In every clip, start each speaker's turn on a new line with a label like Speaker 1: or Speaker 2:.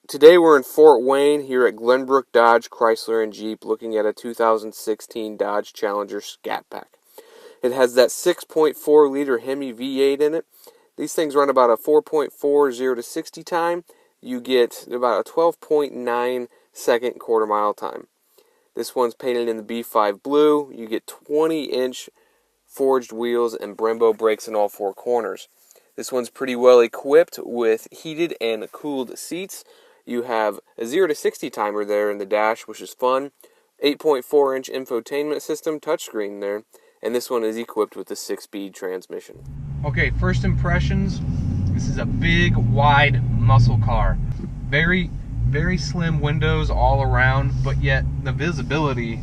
Speaker 1: Today we're in Fort Wayne here at Glenbrook Dodge, Chrysler, and Jeep looking at a 2016 Dodge Challenger Scat Pack. It has that 6.4 liter Hemi V8 in it. These things run about a 4.4 0 to 60 time. You get about a 12.9 second quarter mile time. This one's painted in the B5 blue. You get 20-inch forged wheels and Brembo brakes in all four corners. This one's pretty well equipped with heated and cooled seats. You have a 0 to 60 timer there in the dash, which is fun. 8.4-inch infotainment system touchscreen there. And this one is equipped with a 6-speed transmission.
Speaker 2: Okay, first impressions. This is a big, wide muscle car. Very, very slim windows all around, but yet the visibility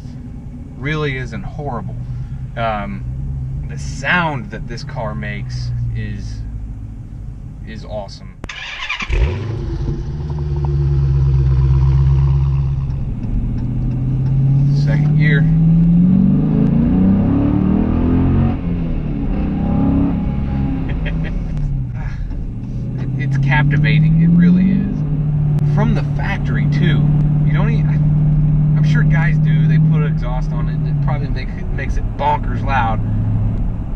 Speaker 2: really isn't horrible. The sound that this car makes is awesome. Second gear. It's captivating, it really is. From the factory too. You don't even, I'm sure guys do, they put exhaust on it and it probably makes it bonkers loud.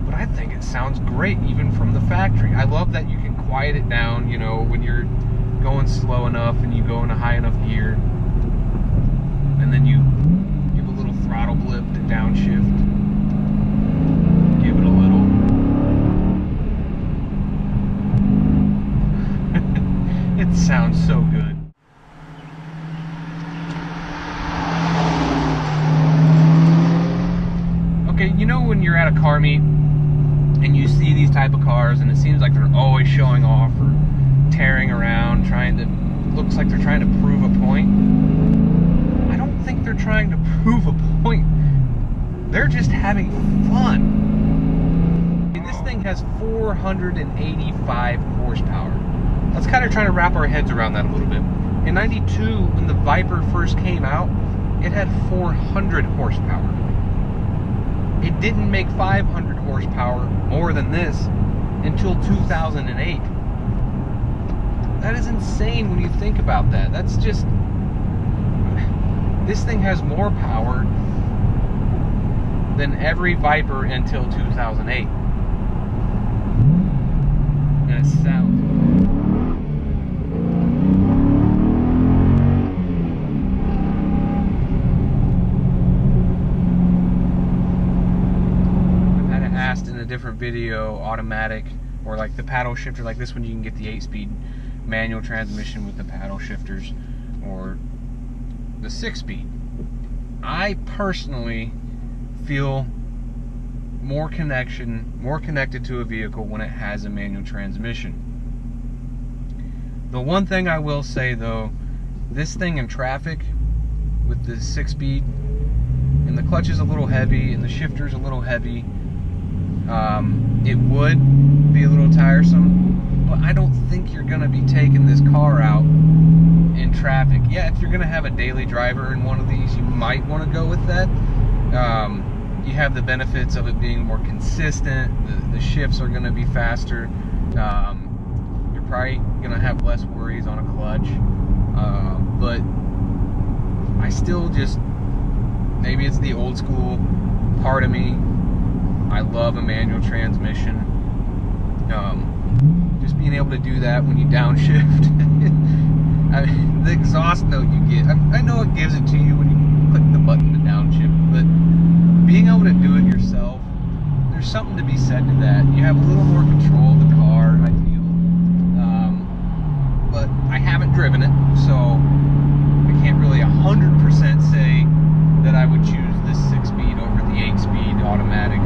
Speaker 2: But I think it sounds great even from the factory. I love that you can quiet it down, you know, when you're going slow enough and you go in a high enough gear. And then you give a little throttle blip to downshift. Give it a little. It sounds so good. Okay, you know when you're at a car meet and you see these type of cars and it seems like they're always showing off or tearing around, looks like they're trying to prove a point. I don't think they're trying to prove a point. They're just having fun. And this thing has 485 horsepower. Let's kind of try to wrap our heads around that a little bit. In '92, when the Viper first came out, it had 400 horsepower. It didn't make 500 horsepower more than this until 2008. That is insane when you think about that. That's just... This thing has more power than every Viper until 2008. And it sounds... in a different video, automatic or like the paddle shifter, like this one you can get the 8-speed manual transmission with the paddle shifters or the 6-speed. I personally feel more connected to a vehicle when it has a manual transmission. The one thing I will say though, this thing in traffic with the 6-speed and the clutch is a little heavy and the shifter's a little heavy, it would be a little tiresome, but I don't think you're going to be taking this car out in traffic. Yeah, if you're going to have a daily driver in one of these, you might want to go with that. You have the benefits of it being more consistent. The shifts are going to be faster. You're probably going to have less worries on a clutch. But I still just, maybe it's the old school part of me. I love a manual transmission. Just being able to do that when you downshift. I mean, the exhaust note you get, I know it gives it to you when you click the button to downshift, but being able to do it yourself, there's something to be said to that. You have a little more control of the car, I feel. But I haven't driven it, so I can't really 100% say that I would choose this 6-speed over the 8-speed automatic.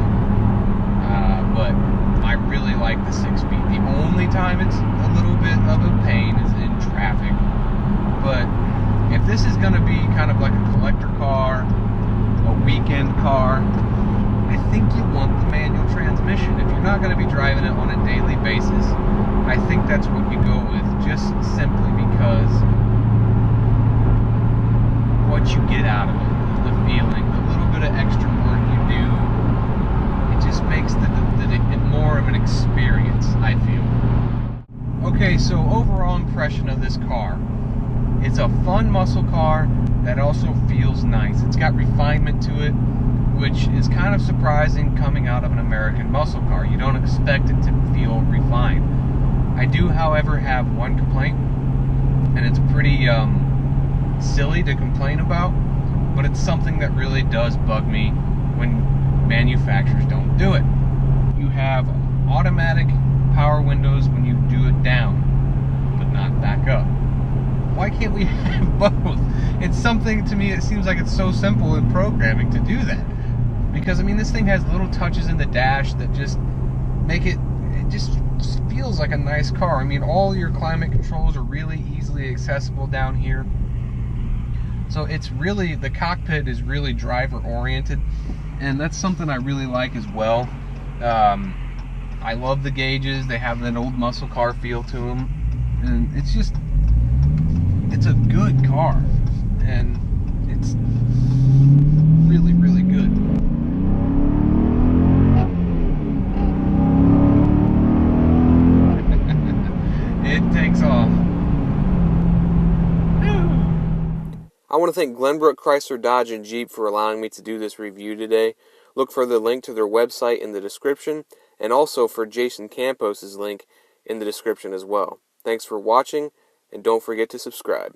Speaker 2: But I really like the 6-speed. The only time it's a little bit of a pain is in traffic. But if this is going to be kind of like a collector car, a weekend car, I think you want the manual transmission. If you're not going to be driving it on a daily basis, I think that's what you go with, just simply because what you get out of it, the feeling, the little bit of extra work you do, it just makes it more of an experience, I feel. Okay, so overall impression of this car. It's a fun muscle car that also feels nice. It's got refinement to it, which is kind of surprising coming out of an American muscle car. You don't expect it to feel refined. I do, however, have one complaint, and it's pretty silly to complain about, but it's something that really does bug me when manufacturers don't do it. You have automatic power windows when you do it down, but not back up. Why can't we have both? It's something, to me, it seems like it's so simple in programming to do that. Because, I mean, this thing has little touches in the dash that just make it just feels like a nice car. I mean, all your climate controls are really easily accessible down here. So it's really, the cockpit is really driver oriented, and that's something I really like as well. I love the gauges. They have that old muscle car feel to them, and it's just, it's a good car, and it's really, really good. It takes off.
Speaker 1: I want to thank Glenbrook, Chrysler, Dodge, and Jeep for allowing me to do this review today. Look for the link to their website in the description, and also for Jason Campos' link in the description as well. Thanks for watching, and don't forget to subscribe.